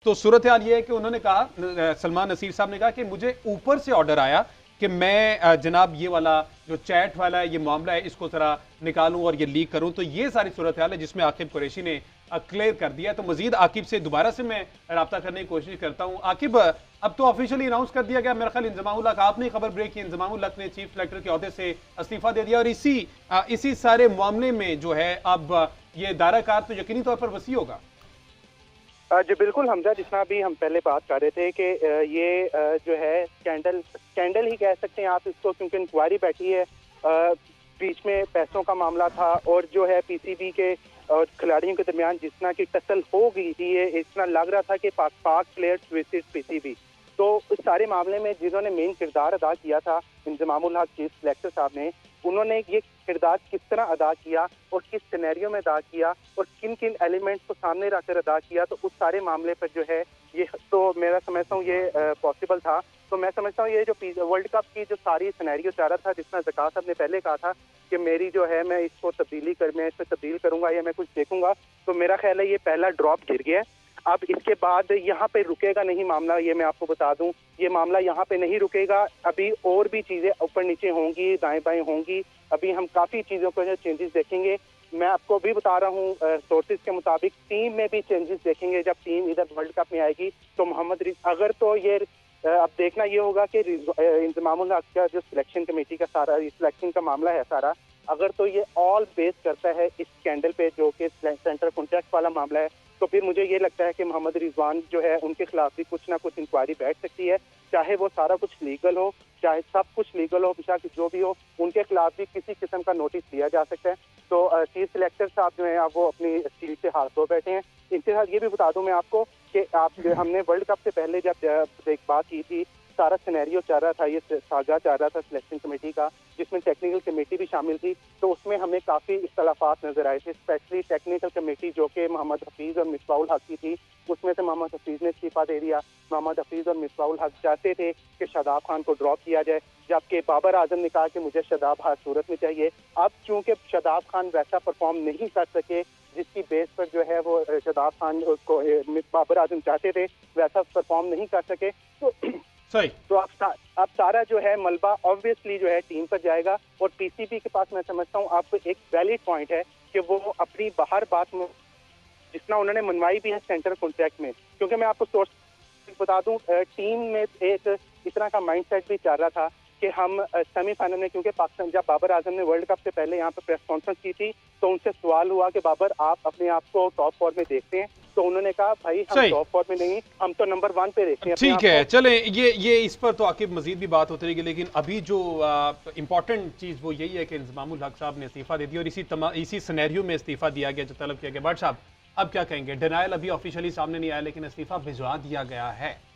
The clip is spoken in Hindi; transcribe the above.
तो सूरत हाल ये है कि उन्होंने कहा, सलमान नसीर साहब ने कहा कि मुझे ऊपर से ऑर्डर आया कि मैं जनाब ये वाला जो चैट वाला है, ये मामला है, इसको जरा निकालूं और ये लीक करूं। तो ये सारी सूरत हाल है जिसमें आकिब कुरैशी ने क्लियर कर दिया। तो मजीद आकिब से दोबारा से मैं रब्ता करने की कोशिश करता हूं। आकिब, अब तो ऑफिशियली अनाउंस कर दिया गया, मेरा ख्याल इंजमाम उल हक आपने खबर ब्रेक की, इंजमाम उल हक ने चीफ सेलेक्टर के अहदे से इस्तीफा दे दिया और इसी सारे मामले में जो है अब ये दायरा कार तो यकीनी तौर पर वसी होगा। जी बिल्कुल हमजा, जितना भी हम पहले बात कर रहे थे कि ये जो है स्कैंडल ही कह सकते हैं आप इसको, क्योंकि इंक्वायरी बैठी है, बीच में पैसों का मामला था और जो है पीसीबी के और खिलाड़ियों के दरमियान जितना की टसल हो गई थी, ये इतना लग रहा था कि पाक प्लेयर्स विसिट पीसीबी। तो इस सारे मामले में जिन्होंने मेन किरदार अदा किया था इंजमाम उल हक चीफ सिलेक्टर साहब ने, उन्होंने ये किरदार किस तरह अदा किया और किस सिनेरियो में अदा किया और किन किन एलिमेंट्स को सामने रखकर अदा किया, तो उस सारे मामले पर जो है ये तो मेरा समझता हूँ ये पॉसिबल था। तो मैं समझता हूँ ये जो वर्ल्ड कप की जो सारी सिनेरियो चाह रहा था, जिसमें ज़का साहब ने पहले कहा था कि मेरी जो है मैं इसको मैं इस पर तब्दील करूंगा या मैं कुछ देखूंगा, तो मेरा ख्याल है ये पहला ड्रॉप गिर गया है। अब इसके बाद यहाँ पे रुकेगा नहीं मामला, ये मैं आपको बता दूं, ये मामला यहाँ पे नहीं रुकेगा। अभी और भी चीजें ऊपर नीचे होंगी, दाएं बाएं होंगी, अभी हम काफी चीजों को चेंजेस देखेंगे। मैं आपको भी बता रहा हूँ सोर्सेज के मुताबिक टीम में भी चेंजेस देखेंगे। जब टीम इधर वर्ल्ड कप में आएगी तो अगर तो ये अब देखना ये होगा कि इंजमाम उल हक का जो सिलेक्शन कमेटी का सारा सिलेक्शन का मामला है सारा, अगर तो ये ऑल बेस करता है इस स्कैंडल पे जो कि सेंटर कॉन्ट्रैक्ट वाला मामला है, तो फिर मुझे ये लगता है कि मोहम्मद रिजवान जो है उनके खिलाफ भी कुछ ना कुछ इंक्वायरी बैठ सकती है, चाहे वो सारा कुछ लीगल हो, चाहे सब कुछ लीगल हो, बेशक जो भी हो, उनके खिलाफ भी किसी किस्म का नोटिस दिया जा सकता है। तो चीफ सिलेक्टर साहब जो है अब वो अपनी सीट से हाथ धो बैठे हैं। इनके साथ ये भी बता दूं मैं आपको कि हमने वर्ल्ड कप से पहले जब एक बात की थी, सारा सिनेरियो चल रहा था, ये सागा चल रहा था सिलेक्शन कमेटी का, जिसमें टेक्निकल कमेटी भी शामिल थी, तो उसमें हमें काफ़ी इख्तलाफात नजर आए थे। स्पेशली टेक्निकल कमेटी जो कि मोहम्मद हफीज़ और मिसबाह उल हक की थी, उसमें से मोहम्मद हफीज़ ने इस्तीफा दे दिया। मोहम्मद हफीज़ और मिसबाह उल हक चाहते थे कि शादाब खान को ड्रॉप किया जाए, जबकि बाबर आजम ने कहा कि मुझे शादाब हर सूरत में चाहिए। अब चूंकि शादाब खान वैसा परफॉर्म नहीं कर सके जिसकी बेस पर जो है वो शादाब खान को बाबर आजम चाहते थे, वैसा परफॉर्म नहीं कर सके, तो सही। तो अब सारा जो है मलबा ऑब्वियसली जो है टीम पर जाएगा। और पीसीबी के पास मैं समझता हूँ आपको एक वैलिड पॉइंट है कि वो अपनी बाहर बात में जितना उन्होंने मनवाई भी है सेंटर कॉन्ट्रैक्ट में, क्योंकि मैं आपको सोर्स बता दूं, टीम में एक इस तरह का माइंडसेट भी चल रहा था कि हम सेमीफाइनल में, क्योंकि पाकिस्तान जब बाबर आजम ने वर्ल्ड कप से पहले यहाँ पर प्रेस कॉन्फ्रेंस की थी, तो उनसे सवाल हुआ कि बाबर आप अपने आप को टॉप फोर में देखते हैं, तो उन्होंने कहा भाई हम टॉप फोर में नहीं, हम तो नंबर 1 पे देखते हैं। ठीक है, चलें, ये इस पर तो आकिब मजीद भी बात होती रहेगी, लेकिन अभी जो इंपॉर्टेंट चीज़ वो यही है कि इंजमाम उल हक साहब ने इस्तीफा दे दिया और इसी सिनेरियो में इस्तीफा दिया गया जो तलब किया गया। बट साहब अब क्या कहेंगे, डिनायल अभी ऑफिशियली सामने नहीं आया लेकिन इस्तीफा भिजवा दिया गया है।